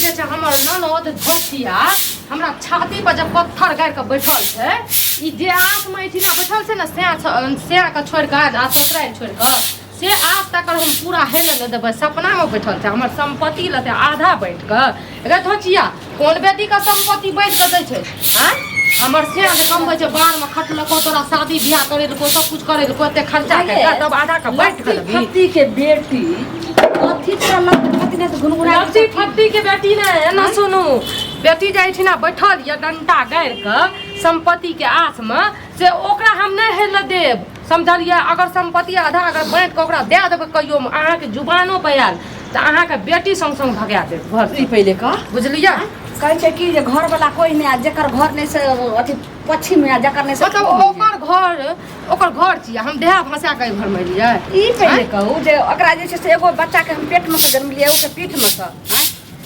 जे छै हमर ननद धोतिया हमरा छाती पर जब पत्थर गाड़ के बैठल छै ई जे आस में एठिना बैठल छै ने से के छोड़ के आ ससुराल छोड़ के से आज तक हम पूरा हेले न देबै सपना में बैठल छै हमर संपत्ति लेते आधा बैठ के रे धोतिया कोन बेटी का संपत्ति बैठ के दै छै हैं हमर से कमबै छै बाहर में खटलको तोरा शादी बियाह करे लको सब कुछ करे लको एते खर्चा के तब आधा के बैठ के फत्ती के बेटी अथी चलत फत्ती ने गुनगुना फत्ती के बेटी ने ना सुनू बेटी जाइ छी ना बैठल या डंटा गाड़ के संपत्ति के आस में से ओकरा हम नहीं हेल देब समझलिए अगर संपत्ति आधा अगर बांट के ओकरा दे देबै कहियो अहाँ के जुबानो बयाल तो अहाँ के बेटी संग संग भगा देत घर से पहले का बुझलिए कहै छै कि जे घर वाला कोई नहीं जेकर घर नहीं से अथी पश्चिम में जकर नहीं से मतलब ओकर घर छियै हम देहा भाषा के घर में लियै ई पहले कहू जे ओकरा जे छै से एगो बच्चा के हम पेट में से जन्म लियै ओके पीठ में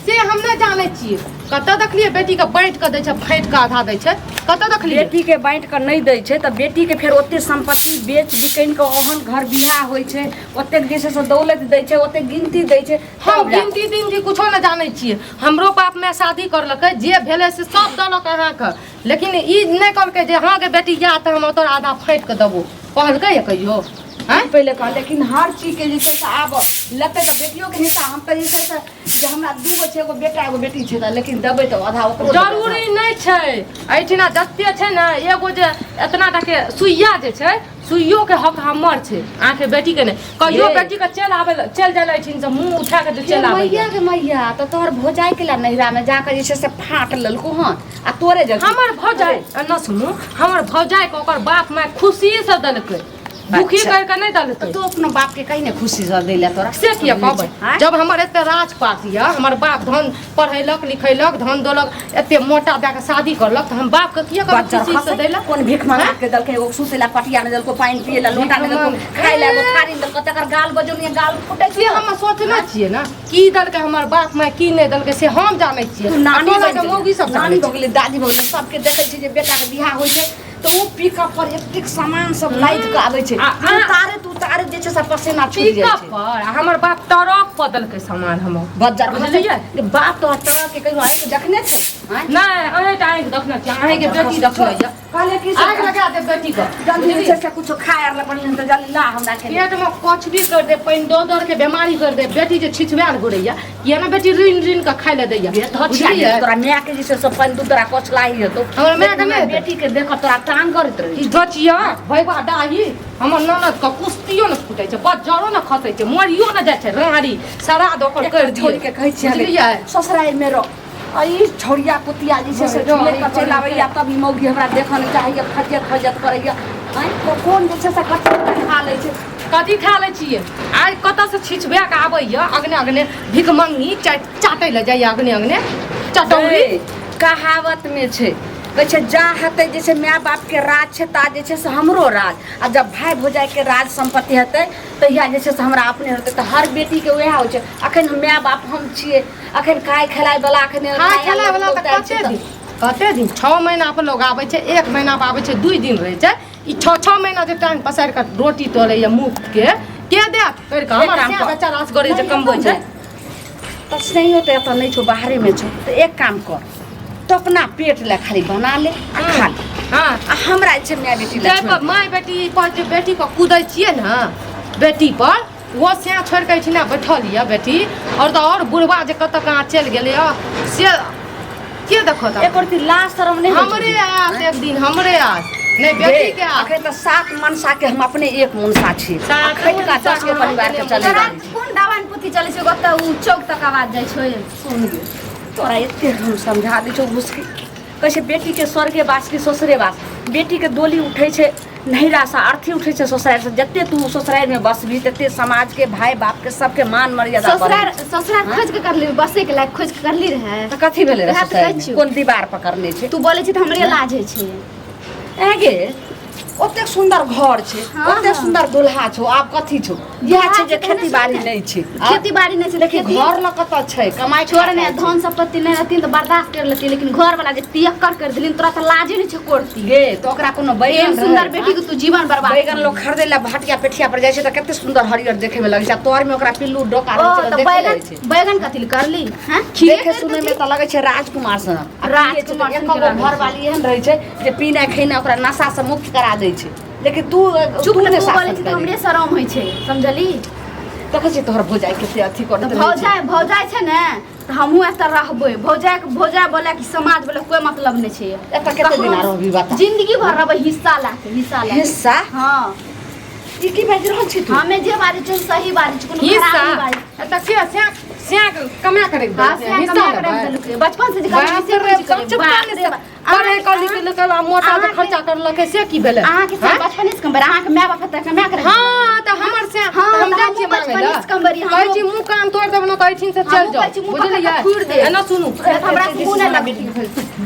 से हम नहीं जाने छियै कतऽ देखलिए बेटी के बांट के दै छै फाइट के आधा दै छै कतऽ देखलिए बेटी के बांट के नहीं दै छै त बेटी के फिर ओते संपत्ति बेच बिकैन के ओहन घर बियाह होय छै ओते जे छै से दौलत दै छै ओते गिनती दै छै हम गिनती दिन कुछो नहीं जाने छियै हमरो बाप में शादी करलकै जे भेलै से सब देलक अहाँ के लेकिन ई नहीं कहलकै जे हाँ के बेटी या त हम तोरा आधा फाइट के देबो कहलकै कहियो पहले कह लेकिन हर चीज के जे छै से आब लेते तो बेटियों के हिस्सा हम त जे छै से जे हमरा दूगो छै एगो बेटा एगो बेटी छै त लेकिन देबै तो आधा ओकरो जरूरी नहीं छै एठिना जत्ते छै ना एगो जे एतना टा के सुइया जे छै सुइयो के हक हमर छै अहाँ के बेटी के नहीं कहियो बेटी के चल जाय लैठिन से मुंह उठा के चल आबै मैया तो तोहर भौजाई के ला नहिरा में जाकर जे छै से फाट ललको हन आ तोरे जगह हमर भौजाई न सुनू हमर भौजाई के ओकर बाप माय खुशी से देलकै दुखी करके नहीं दलते तो अपना बाप के कहीं ने खुशी से देला तोरा से किया कहबै जब हमर एते राजपाट या हमर बाप धन पढ़ैलक लिखैलक धन दोलक एते मोटा दे के शादी करलक त हम बाप के किया खुशी से देला कोन भीख मांगा के दलके एगो सुतेला पटिया ने दलको पानी पिएला लोटा ने दलको खाइला एगो थारी ने दलको तकर गाल बजौनिया गाल फुटै से हम सोचना छियै ना की दलके हमर बाप माय की नहीं दलके से हम जानै छियै नानी के मौगी सब नानी हो गेलै दादी हो गेलै सबके देखै छै जे बेटा के बियाह होइ छै तो वो पिकअप पर एक सामान सब लाइट के आबै छै तू तारे जे छै सब पसीना छूट जाइ छै पर हमर बाप ट्रक बदल के सामान हम बजार बुझलिए बाप तो ट्रक के कहियो आइ देखने छै नहीं अहे टाइम देखना छै अहे के बेटी देखले जा कहले कि आग लगा दे बेटी को जल्दी से कुछ खाय आर पड़ले त जल्दी ला हमरा के पेट में कुछ भी कर दे पैन दर के बीमारी कर दे बेटी जे छिछवाल गोरैया ये ना बेटी ऋण का खाय ले दैया धछिया तोरा माय के जे से सब पैन दूधरा कोच लाई हेतो हमर माय के नहीं बेटी के देख तोरा टांग करत रही ई धछिया भैबा डाही हमर ननद का कुश्तियो न फुटै छै बज्जरो न खसै छै मरियो न जाय छै राड़ी सराद ओकर कर दियो छोड़ के कहै छियै ससुराल में रो आई छोड़िया पुतिया जी से चले का चलावैया तब मौगी हमरा देखन चाहिए खजत करैया कोन जे छै से कच्चा खा लै छै कथी खा लै छियै आइ कतऽ से छिछबे के आबैया अगने अगने भिख मंगी चाटै ले जाइया अगने अगने चटौरी कहावत में छै कहै छै जा हेतै जैसे माय बाप के राज छै ता जे छै से हमरो राज आ जब भाई भौजाई के राज संपत्ति हेतै तहिया जे छै से हमरा अपने हेतै तऽ हर बेटी के वएह होइ छै अखन माय बाप हम छियै अखन खाय खेलाय वाला अखन खाय खेलाय वाला तऽ कते दिन 6 महीना पर लोग आबै छै 1 महीना पर आबै छै 2 दिन रहै छै ई 6 महीना जे टांग पसार के रोटी तोड़ैया मुफ्त के दे कर के हमर बच्चा रास गरे जे कमबै छै तऽ सही होतै एतऽ नहीं छौ बाहरे में छौ तऽ एक काम कर तो अपना पेट ले खाली बना ले आ खा ले हां हमरा छै माय बेटी ले माय बेटी पर जे बेटी को कूदै छियै ना बेटी पर वो से छोड़ के छिना बैठल या बेटी और तो और बुढ़वा जे कत कहां चल गेलै से के देखो त एक रती लाश शर्म नहीं हमरे आस एक दिन हमरे आस नहीं बेटी के आस अखन त 7 मनसा के हम अपने एक मनसा छी अखन का 10 के परिवार के चले कोन दावन पुती चले छै गत उ चौक तक आवाज जाय छै सुन गे तोरा एते हम समझा दै छौ घुसके कैसे बेटी के स्वर्गे वास के ससुरे वास बेटी के डोली उठै छै नहिरा से अर्थी उठै छै ससुराल से जत्ते तू ससुराल में बसबी तत्ते समाज के भाई बाप के सबके मान मर्यादा ससुराल खोज के करली बसे के लायक खोज के करली रहे त कथि भेले रे कोन दीवार पकड़ने छै तू बोले छी त हमरे लाज है छै आगे ओते सुंदर घर छे हाँ, ओते हाँ। सुंदर दुल्हा छो आप कथी छो यह छे जे खेती बाड़ी नहीं छे खेती बाड़ी नहीं छै देखी घर ल कत छे कमाई छोड़ ने धन संपत्ति नहीं रहती तो बर्दाश्त कर लेती लेकिन घर वाला जे तियक्कर कर दिलिन तोरा तो लाजे नहीं छै कोरती गे तो ओकरा कोनो एहन बैगन सुंदर बेटी के तू जीवन बर्बाद बैगन लोग खरीदे ला भाटिया पेठिया पर जाय छे त कते सुंदर हरियर देखे में लगे छे तोर में ओकरा पिल्लू डोका ओ रहे छे तो देखे रहे छे बैगन कथी ले करली हैं देखे सुने में त लगे छे राजकुमार सन राजकुमार सन के घर वाली एहन रहे छे जे पीना खैना ओकरा नशा से मुक्त करा दे छे लेकिन तू चुप तू ने ने तू बोले छी तो हमरे शरम होई छै समझली देखे छी तोहर भौजाई कते अथी कर दे भौजाई छै ने तो हमहू एत रहबै भौजाई बोले कि समाज बोले कोई मतलब नहीं छै एत कते दिन रहबी बता जिंदगी भर रहबै हिस्सा लाके हिस्सा हां ई की बाज रहल छी तू हमें जे बारी छै सही बारी छै कोनो हिस्सा खराब बारी एत के स्या कमा करे हां से हिस्सा करे बचपन से बाप रे पढ़े कली के लोग मोटा से खर्चा करलके से की भेले अहाँ के बचपन से कम अहाँ के माय बाप तक कमा करे हां त हमर से हम जाय छी बचपन से कम बरी कहै छी मुंह कान तोड़ देब न कहै छी से चल जाओ बुझलियै एना सुनू हमरा सुने ना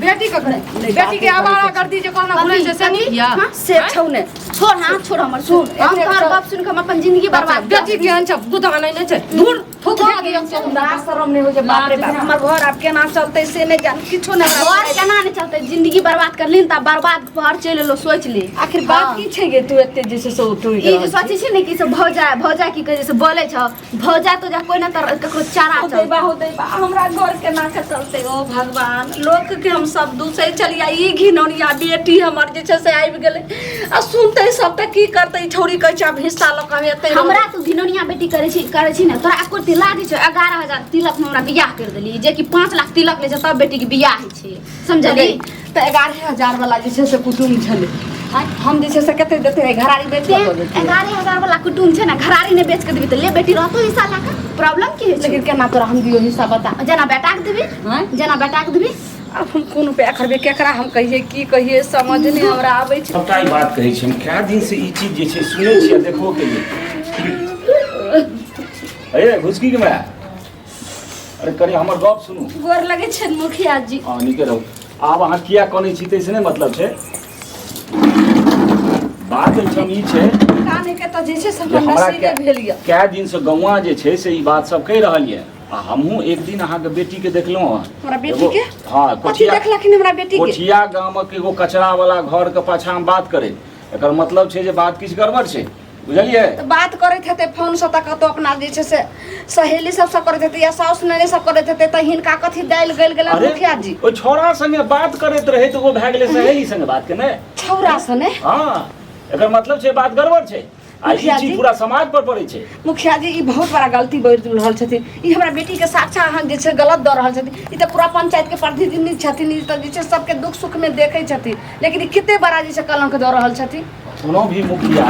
बेटी के आवारा कर दी जे कहना भूलै छै से नहीं किया से छौ ने छोड़ हां छोड़ हमर सुन हम तोहर बाप सुन के हम अपन जिंदगी बर्बाद बेटी के अंच बुदा नहीं छै दूर थूक दिया के ना शरम नहीं हो जे बाप रे बाप हमर घर आप केना चलते से नहीं जान किछो नहीं और केना नहीं चलते जिंदगी बर्बाद कर लीन त बर्बाद भर चल लो सोच ले आखिर बात की छै गे तू एते जैसे सो टोई ई जे सोचै छी ने कि से भौजा की कहे से बोले छ भौजा तो जा कोई ना तर ककरो चारा चल हो दे बा हमरा घर के ना के चलते ओ भगवान लोक के हम सब दूसरे चलिया ई घिनौनिया बेटी हमर जे छै से आबि गेले आ सुनते सब त की करते छोरी कहै छै अब हिस्सा ल के एते हमरा तू घिनौनिया बेटी करे छी ना तोरा एको लागी छ 11000 तिलक में हमरा बियाह कर देली जे कि 5 लाख तिलक ले छ तब बेटी के बियाह है छै समझली त 11000 वाला जे छै से कुटुम छले हम जे छै से कते देते घरारी बेच के देते 11000 वाला कुटुम छै ना घरारी ने बेच के देबी त ले बेटी रहतो हिस्सा लाके प्रॉब्लम की है लेकिन केना तोरा हम दियो हिस्सा बता जना बेटा के देबी जना बेटा के देबी अब हम कोन पे करबे केकरा हम कहिए की कहिए समझ नहीं हमरा आबै छै सबटा ई बात कहै छी हम क्या दिन से ई चीज जे छै सुनै छियै देखो के लिए अरे घुसकी के मैं अरे करी हमर गप सुनू गोर लगे छै मुखिया जी हां निके रहू आब अहाँ किया कनै छी तैसे नहीं मतलब छै बात हम ई छै काने के त जे छै से हमरा नसीबे भेल य क्या दिन से गौवा जे छै से ई बात सब कहि रहल ये आ हमहू एक दिन अहाँ के बेटी के देखलहुं हमरा बेटी के हां कथी देखलखिन हमरा बेटी के कोठिया गाम के एगो कचरा वाला घर के पाछा हम बात करे एकर मतलब छै जे बात किछ गड़बड़ छै बुझलिए तो बात करैत हेतै फोन से तक तो अपना जे छै से सहेली सब करैत हेतै या साउस नने सब करैत हेतै त हिनका कथी दाइल गेल गेल मुखिया जी ओ छोरा संगे बात करैत रहे तो वो भए गेलै सहेली संगे बात के ने छौरा सने हां एकर मतलब छै बात गड़बड़ छै आ ई मुखिया चीज जी। पूरा समाज पर पड़ै छै मुखिया जी ई बहुत बड़ा गलती बढ़ रहल छथिन ई हमरा बेटी के साक्षा अहाँ जे छै गलत दऽ रहल छथिन ई त पूरा पंचायत के प्रतिनिधि छथिन ई त जे छै सबके दुख सुख में देखै छथिन लेकिन ई कते बड़ा जे छै कलंक दऽ रहल छथिन कोनो भी मुखिया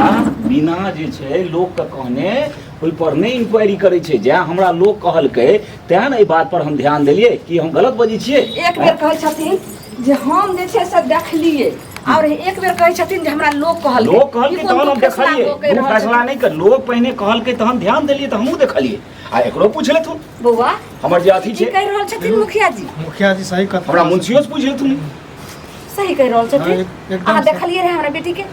बिना जे छै लोक के कहने ओइ पर नहीं इंक्वायरी करै छै जे हमरा लोक कहलकै तें ने ई बात पर हम ध्यान देलिए कि हम गलत बजै छियै एक बेर कहै छथिन जे हम जे छै से देखलिए और एक बेर कहै छथिन जे हमरा लोक कहलकै लोग कहलकै तहन हम देखलिए तू फैसला नहीं कर लोग पहिने कहलकै तहन ध्यान देलिए त हमहू देखलिए आ एकरो पूछ लेथु बौआ हमर जे अथी की छै कहि रहल छथिन मुखिया जी मुखिया जी सही कहता हमरा मुंशियो से पूछ लेथु सही कहि रहल छथिन एकदम अहाँ सही। देखलिए रहे हमरा बेटी के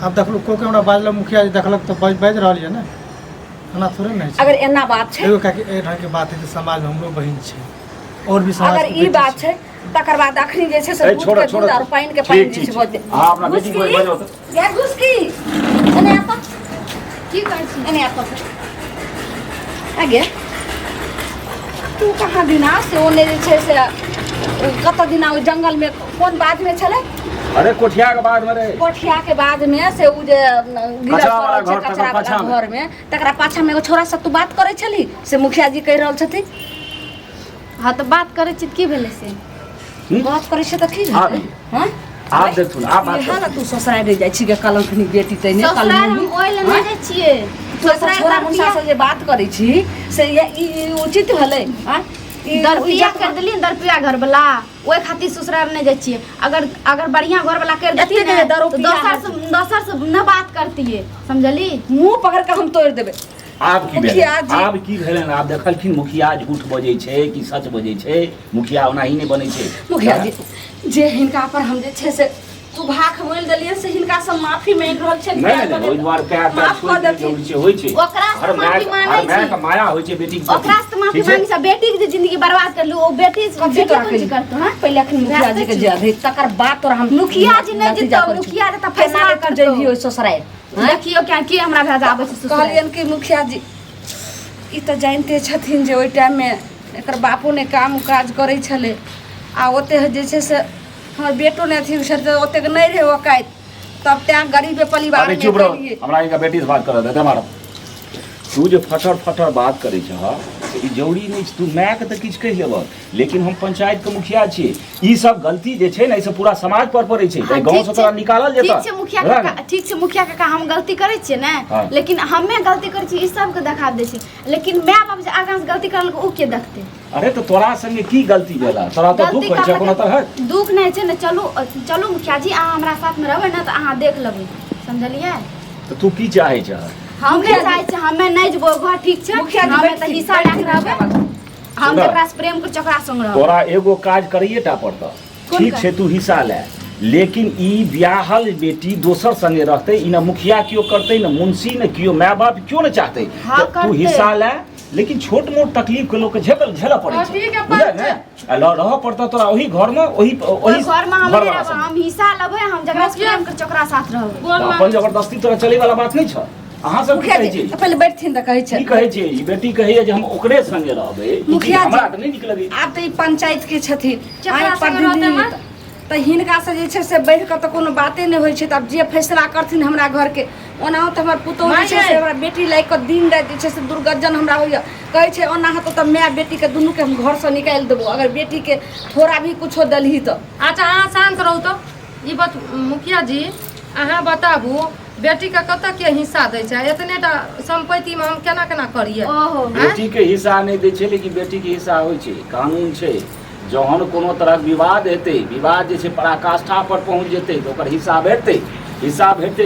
अब देखलो को के हमरा बाजल मुखिया जी देखलक तो बाज रहल है ना एना थोड़े नहीं छै अगर एना बात छै एगो काकी ए ढंग के बात है कि समाज में हमरो बहिन छै और भी समाज अगर के ई बेटी बात छै तकर बाद अखनी जे छै से ए, दूध छोड़ो, के दूध छोड़ो। और पानी के पानी ठीक, जे छै ठीक, बोलते हाँ, अपना बेटी को घुसकी, बजाओ तो। यार घुसकी एने आता की कहै छी एने आता आगे तू कहाँ दिना से ओने जे छै से कत दिना ओ जंगल में कोन बात में छले अरे कोठिया के बाद में रे कोठिया के बाद में से उ जे गिरल कचरा वाला पड़ल छै घर, कचरा तकर पाछा वाला घर में तकरा पाछा में एगो छोरा से तू बात करे छली से मुखिया जी कहि रहल छथिन हां तो बात करे छी की भेले से बात करे छै त की हाँ। हेतै हां आप देखथुन आप बात इहे ना तू ससुराल रह जाइ छी के कलंकनी बेटी तैने ससुराल हम ओइ ले नहीं जाइ छियै ससुराल छोरा मुसा से जे बात करै छी से ई उचित भेलै हां दरपिया कर देली दरपिया घर वाला ओए खातिर ससुराल नहीं जाइ छियै अगर बढ़िया घर वाला कर देती एते ने जे तो दरोपिया दोसर से न बात करती समझली मुंह पकड़ के हम तोड़ देबै आब की भेलै मुखिया जी। आब की भेलै आब देखलखिन मुखिया झूठ बजै छै कि सच बजै छै मुखिया ओनाही नहि बनै छै मुखिया जी जे हिनका पर हम जे छै से तू भाख बोल देलिए से हिनका से माफी मांग रहल छै नहीं ओइ द्वार पे आता माफ कर देथिन। जरूरी छै होय छै ओकरा से माफी मांगै हर माय छी। का माया होय छै बेटी के ओकरा से माफी ठीक छै? मांगी से बेटी के जे जिंदगी बर्बाद करलू ओ बेटी कथी तोरा बेटी करतो हां पहले अखन मुखिया जी के जे तकर बाद तोरा हम मुखिया जी नहीं जितौ मुखिया जी त फैसला कर जइभी ओइ ससुराल देखियो क्या की हमरा भेजा आबै छै ससुराल। कहलियन कि मुखिया जी ई तऽ जानते छथिन जे ओइ टाइम में एकर बापू ने काम काज करै छले आ ओते जे छै से हमर बेटो ने अथी छल तऽ ओते नहीं रहे ओकाइत तब त्या गरीब परिवार अरे में चुप रहो केलिए। हमरा इनका बेटी से बात कर दे हमारा तू जो फटर फटर बात करे छ ई जरूरी नहीं तू माय के त किछ कह लेब लेकिन हम पंचायत के मुखिया छी ई सब गलती जे छै ने से पूरा समाज पर पड़े छै हाँ, गांव ठीक से तोरा छै। निकालल जेता ठीक छै मुखिया काका ठीक छै मुखिया काका हम गलती करै छियै ने हाँ। लेकिन हमे गलती करै छी ई सबके देखा दै छी लेकिन माय बाप जे आगां से गलती करल ओ के देखतै। अरे तो तोरा संगे की गलती भेला तोरा तो दुख होय छै कोनो तरह दुख नहीं छै ने चलू चलू मुखिया जी अहाँ हमरा साथ में रहबै ने तऽ अहाँ देख लेबै समझलियै। तो तू की चाहे छ हम नहीं चाहै छी हमे नहीं जेबो घर ठीक छै मुखिया जी हमे बैठ तऽ छी, हिस्सा बैठ लए छी, के रहबै हम सुनो। जकरा से प्रेम कर चकरा संग रहबै। तोरा एगो काज करिए टा पड़ता कोन ठीक काज? छै तू हिस्सा ले लेकिन ई ब्याहल बेटी दोसर संगे रहते ई ना मुखिया क्यों करते ना मुंशी ने क्यों माय बाप क्यों न चाहते हाँ, तो तू करते। हिस्सा ले लेकिन छोट मोट तकलीफ के लोग के झेला पड़े हाँ, छै ठीक है, बुझल बात ने रह पड़ता तोरा ओही घर में ओही ओहि घर में हम घर नहीं वाला रहबै संगे। हम हिस्सा लेबै हम जकरा से प्रेम कर चकरा साथ रहबै। बोल तो मां। अपन जबरदस्ती तोरा चले वाला बात नहीं छ अहाँ सब की मुखिया कहै जी छी पहले बैठथिन तऽ कहै छै की कहै छै ई बेटी कहैया जे हम ओकरे संगे रहबै ई चीज मुखिया जी। हमरा त नहीं नीक लगे आब तऽ ई पंचायत के छथिन जकरा आइ संगे रहतै प्रतिनिधि ने? तऽ हिनका से जे छै से बढ़ि कऽ तऽ कोनो बाते नहि होइ छै तऽ आब जे फैसला करथिन हमरा घर के ओनाहो तऽ हमर पुतौह जे छै से हमरा बेटी लागि कऽ दिन राति जे छै से दुर्गजन हमरा होइया कहै छै ओना हेतौ तऽ माय बेटी के दुनू के हम घर से निकालि देबो अगर बेटी के थोड़ा भी कुछो देलही तऽ अच्छा अहाँ शांत रहू तो ई बात मुखिया जी अहाँ बताबू बेटी के कतऽ के हिस्सा दै छै एतनेटा संपत्ति में हम केना केना करिए। ओहो बेटी के हिस्सा नहीं दै छै लेकिन बेटी के हिस्सा होइ छै कानून छै जहन कोनो तरह विवाद हेतै विवाद जे छै पराकाष्ठा पर पहुँच जेतै तऽ ओकर हिस्सा भेटतै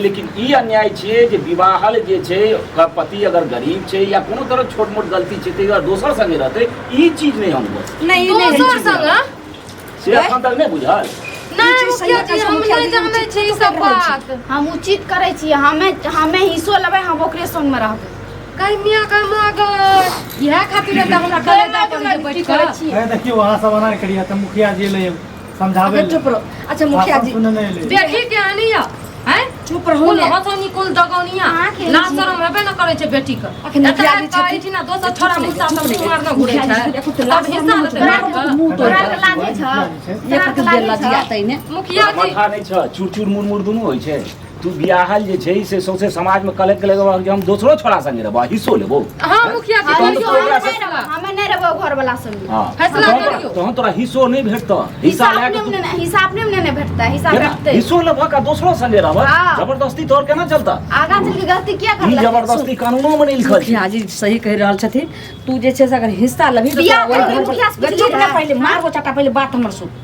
लेकिन ई अन्याय छै जे विवाहल जे छै ओकर पति अगर गरीब छै या कोनो तरह छोट मोट गलती छै तऽ अगर दोसर संगे रहतै ई चीज नहीं हम बस नहीं नहीं दोसर संग से एखन तक नहीं बुझल नहीं चीज मुखिया सही जी हम मुखिया नहीं जी जानै उचित छी ई तो सब कर रहल बात। हम उचित करै छी हमे हिस्सो लेबै हम ओकरे संग में रहबै। कहीं मियां कर मगर इहे खातिर त हमरा कलेजा पर जे बैठ करै कर छी अरे देखियो वहाँ सब अना करिए तो मुखिया जी ले समझावे अगर चुप रहो अच्छा मुखिया जी सुने नहीं ले बेटी के आनिया हैं चुप रहो कुल ने हथनी कुल दगौनिया अहाँ के लाज छी। शरम हेबे न करे छै बेटी के अखन मुखिया जी एतऽ कहै छी ना दोसर छोरा मुसा सब मार न घुरे छै देखो तो तब लाज हिस्सा शरम लेतै होतै। बेटी के। मुंह तोरा तोड़ के लागे छ ये खातिर जे लजियातै ने मुखिया जी माथा नहीं छ चूर चूर मुड़ दुनू होइ छै तू बियाहल जे छै से सौंसे समाज में कलेक्ट जे हम दोसरो छोरा संगे रहबो हिस्सो लेबो हां मुखिया जी हम करियो ओकरा नहीं रहबै हमे नहीं रहबै घर वाला संग हाँ फैसला करियो। तहन तोरा हिस्सो नहीं भेटत हिस्सा लए अपने के में नहीं हिस्सा अपने में नहीं भेटता हिस्सा केना? भेटतै हिस्सो लेबह का दोसरो संगे रहबह हाँ। जबरदस्ती तोर केना चलता आगां चल के गलती किया ई करलक जबरदस्ती कानूनो में नहीं लिखल छै मुखिया जी सही कह रहल छथिन तू जे छै से अगर हिस्सा लेबही तो बियाह तोरा करके वही घर मुखिया से पर पुछली चुप ना रहै। पहले मारबो चाटा पहले बात हमर सुन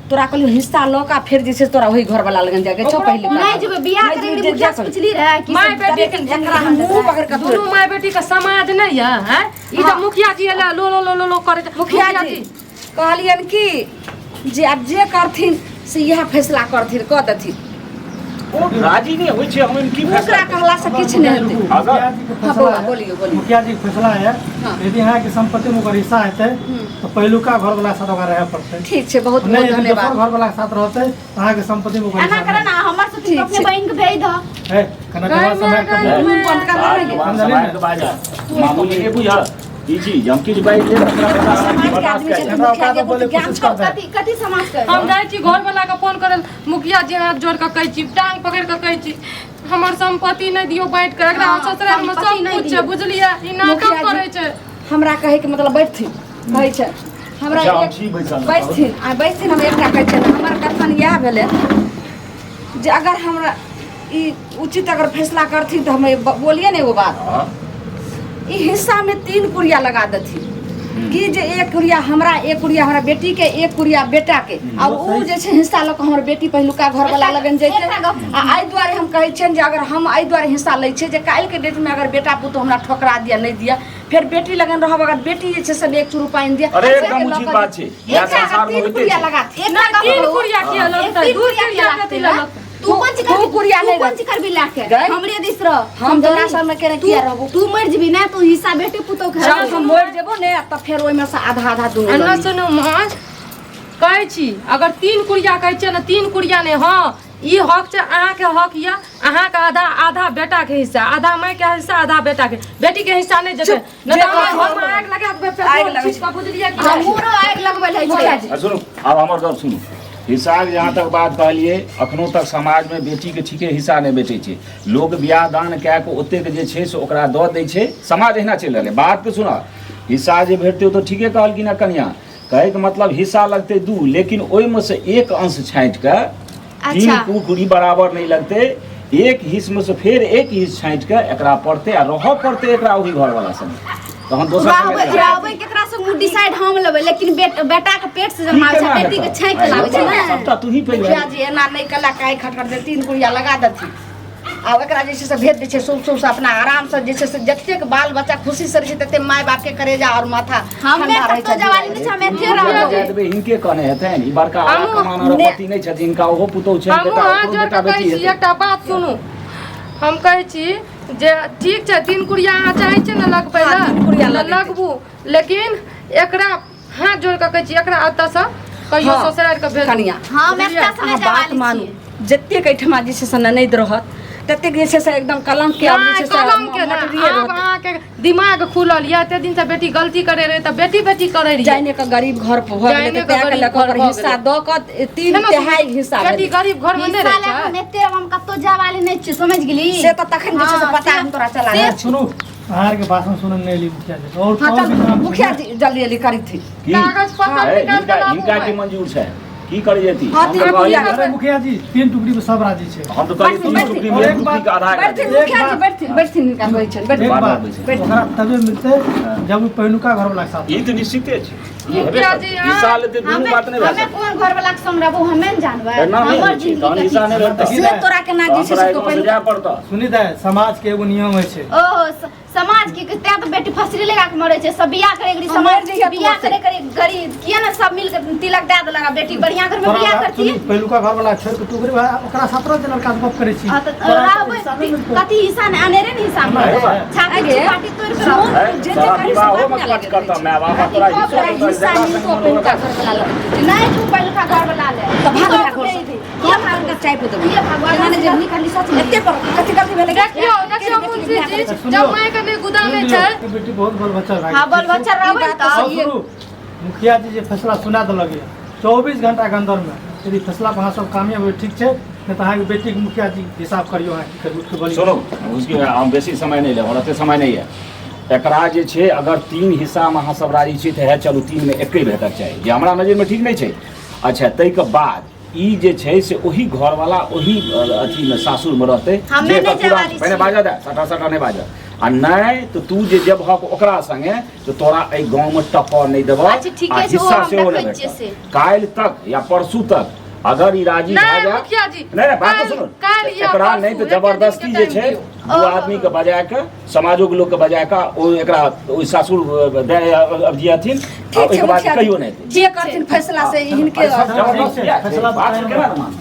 तोरा कहलियो हिस्सा ल का फिर जे छै तोरा वही घर वाला लगन जाके छो पहले नहीं जेबै बियाह नहीं करे जे- के मुखिया जे- से पुछली रहे कि माय बेटी के जकरा हम मुंह पकड़ के दुनू माय बेटी के समाज नहीं है हैं ई हाँ। त मुखिया जी एला लो लो लो लो लो करे छै। मुखिया जी कहलियन कि जे अब जे करथिन से यह फैसला करथिन क देथिन ओ राजी नहीं होइ छै हम की ओकरा फैसला कहला से किछ नहीं हेतै मुखिया जी के हाँ, फैसला है बोलिए, बोलिए। मुखिया जी के फैसला है हाँ। यदि यहाँ की संपत्ति में ओकर हिस्सा हेतै तो पहिलुका घर वाला साथ ओकरा रहे पड़तै ठीक छै बहुत नहीं बहुत यदि धन्यवाद दोसर घर वाला के साथ रहतै तो अहाँ के संपत्ति में ओकर एना हिस्सा करे ना हमर से ठीक तू अपने छै। बहन के भेज द है कना जवाब समय गाय कर में- बंद कर बात देंगे बात समाज के बाजा मामूली नहीं बुझा ई चीज हम किछ बाइक ले समाज के आदमी छै हमरा मुखिया ओकरा जी बोले बहुत ज्ञान कोशिश छौ कर दे कथी कथी समाज के हम जाइ छी घर वाला के फोन करल मुखिया जी हाथ जोड़ के कहै छी टांग पकड़ के कहै छी हमर संपत्ति नहीं दियो बांट के एकरा हाँ, ससुराल में संपत्ति सब नहीं कुछ दियो। छै बुझलियै ई नाटक मुखिया जी- करे छै हमरा कहे के मतलब बैठथिन कहै छै हमरा अच्छा, हम एक- छी बैसल। बैठथिन आ बैठथिन हम एकटा कहै छै हमर कथन इएह भेलै जे अगर हमरा ई उचित अगर फैसला करथिन तो हम बोलिए ने एगो बात हाँ। ई हिस्सा में 3 पुड़िया लगा देथिन कि जे एक कुड़िया हमरा बेटी के एक कुड़िया बेटा के और उ जे छै हिस्सा ल के हमर बेटी पहिलुका घर वाला लगन जैते आ एहि दुआरे हम कहै छियनि जे अगर हम एहि दुआरे हिस्सा लै छियै जे काल्हि के डेट में अगर बेटा पुतो हमरा ठोकरा दिया नहीं दिया फिर बेटी लगन रहब अगर बेटी जे छै से 1 रुपया नहीं दिया अरे एकदम उचित बात छै या संसार में होइते छै लगा तीन कुड़िया किया लगतै दू कुड़िया कथि लगतै तू कौन ची कर कुड़िया नहीं कौन ची करबी लाके गए? हमरे दिस रह हम तोरा सब में केने किया रहबो तू मर जबी ना तू हिस्सा बेटे पुतो घर जब हम मोड़ जेबो ने तब फिर ओइ में से आधा आधा दुनू अन्ना सुनो मां कहै छी अगर 3 कुड़िया कहै छै ना 3 कुड़िया ने हां ई हक छै अहाँ के हक या अहाँ के आधा आधा बेटा के हिस्सा आधा माय के हिस्सा आधा बेटा के बेटी के हिस्सा नहीं जेते न त हम आग लगा के आग लगै चीज का बुझलिए कि हमरो आग लगबै है छै सुनो अब हमर गप सुनू हिसाब जहाँ तक बात कहलिए अखनो तक समाज में बेटी के ठीके हिस्सा नहीं बेचे छै लोग बियाह दान कए के ओतेक जे छै से ओकरा दऽ दै छै समाज एहिना चलि रहलै बात के सुना हिस्सा जे भेटतै तो ठीके कहलखिन है कन्या कहे के मतलब हिस्सा लगते 2 लेकिन ओहि में से एक अंश छाँटि के 3 कुड़ी बराबर नहीं लगते एक हिस्स में से फिर एक हिस्स छाँटि के एकरा पड़ते आ रह पड़ते एकरा ओही घर वाला संग तो हम दोसर रहबै केकरा से मुंह डिसाइड हम लेबै लेकिन बेटा के पेट से जमा छै बेटी के छांक के लाबै छै ना सबटा तू ही पहिले मुखिया जी एना नहीं कला काहे खटर दे 3 कुड़िया लगा देती आ एकरा जे छै से भेज दै छै शुभ से अपना आराम से जे छै से जतेक बाल बच्चा खुशी से रहै छै तते माय बाप के करेजा और माथा हमे तक तो जवानी नहीं छै हमे थे रहबै देबे इनके कहने हेतै ई बड़का आला कमाना पति नहीं छथिन इनका ओहो पुतौ छै हम बेटा हाथ ओकरो जोड़ बेटा के कहै बेटी छी हेतै एकटा बात सुनू हम कहै छी जे ठीक छै 3 कुड़िया अहाँ चाहै छै ना लगबै हाँ, 3 कुड़िया ला लगबै लगबू लेकिन एकरा हाथ जोड़ के कहै छी एकरा एतऽ से कहियो हाँ, ससुराल के भेज कनिया हम एकटा अहाँ समय बात जवानी मानू छी जतेक एहिठमा जे छै से ननद रहत ततेक जे छै से एकदम कलंक के नहीं, जे छै कलम के से ना, मटरिये आब रहत अहाँके दिमाग खुलल या एते दिन से बेटी गलती करे रहे त बेटी करे रही जाने का गरीब घर पर भ गेलै जाने त का त्या के गरीब लकर घर भऽ हिस्सा गेलै। द क 3 तिहाई हिस्सा बेटी भेलै। गरीब घर में नहीं हिस्सा रहे लेके एते हम कत्तो जवाली नहीं छी समझ गेली से त तखन जे छै से हाँ, पता हम तोरा चला से- जाय सुनू अहाँ के भाषण सुनने नहीं ली मुखिया जी और हां कौन सी चल काम मुखिया जी जल्दी जल्दी करी थी की कागज पत्तर है, निकाल के इनका लाबू इनका की भाई। मंजूर छै की करे जेती हाँ, हम तीन तो कुड़िया कहलिए- अरे मुखिया जी 3 टुकड़ी में सब राजी छे हम तो कहलिए तीन बैठ- टुकड़ी बैठ- में एक टुकड़ी का आधा बैठ कर मुखिया जी बैठ इनका कहै छै बैठ एक बार बात बार बैठ। ओकरा तबे मिलते जब उ पहिनुका घर वाला के साथ ई तो निश्चिते छै ई हेबे मुखिया करतै। जी, ई साल ते दुनू बात नहीं हमें भए कौन घर वाला के संग रहबो हमें न जानबै सकतै ना नहीं हमर होइ छै तहन जिंदगी हिस्सा नहीं रहतै से तोरा के ना जे छै से तो पहले जाय पड़ता सुनी दे समाज के एगो नियम है छे ओ समाज के त्या तो बेटी फसरी लगा के मरे छै सब बियाह करे गरी हम समाज मर जइया बियाह तुमसे। करे करे गरी किया ना सब मिल के तिलक दे देलक बेटी बढ़िया घर में तोरा बियाह करती सुनी पहिलुका घर वाला छोड़ के टुकड़ी ओकरा 17 दिन लड़का गप करे छी हां त रहबै कथि हिस्सा ने अनेरे ने हिस्सा में अरे भाई। छाती आगे। पार्टी तोड़ के रहो है तोरा विवाह हो मत मत करता मैं बाबा तोरा हिस्सा हिस्सा नहीं तो पहिनुका घर वाला लग नहीं तू पहले का घर वाला ले तो भाग जा घर से ये भाग का चाय पे दो ये भगवान ने जब निकाली सच एते पर कथि कथि भेलै देखियो देखियो मुंशी जी जब मैं कने गुदामे छै के बेटी बहुत बाल बच्चा भाई हां बाल बच्चा रहबै बात त तो अब सुनू मुखिया जी जे फैसला सुना देलक 24 घंटा के अंदर में यदि फैसला पर अहाँ सब कामयाब होइ ठीक छै नहीं तो अहाँ के बेटी के मुखिया जी हिसाब करियो अहाँ की करू के बोली सुनो उसकी हम बेसी समय नहीं ले और एते समय नहीं है एकरा जे छै अगर 3 हिस्सा में अहाँ सब राजी छी तऽ है चलू 3 में एके भेटक चाही जे हमरा नजर में ठीक नहीं छै अच्छा तै के बाद ई जे छै से ओही घर वाला ओही अथी में सासुर में रहते हमे जे नहीं एकर पूरा जवानी पहले छी। बाजा दे सटा नहीं बाजा आ नहीं तो तू जे जब हक ओकरा संगे तो तोरा ए गांव में टक्कर नहीं देबो अच्छा, ठीके छै, ओ हम देखै छियै से। काल्हि तक या परसू तक अगर ई राजी नहीं, भए जाए मुखिया जी, नहीं बात तो काल्हि- सुनो काल्हि या एकरा परसू, नहीं तो एके दिन जबरदस्ती के जे टाइम छै दियौ। दू आदमी के बजा के समाजो के लोग के बजा के ओ एकरा ओइ सासुर दे अबजियाथिन आ ठीक ओइ छै के बाद मुखिया कहियो नहीं जे करथिन फैसला से इनके जबरदस्ती फैसला बात बताएं। केना मान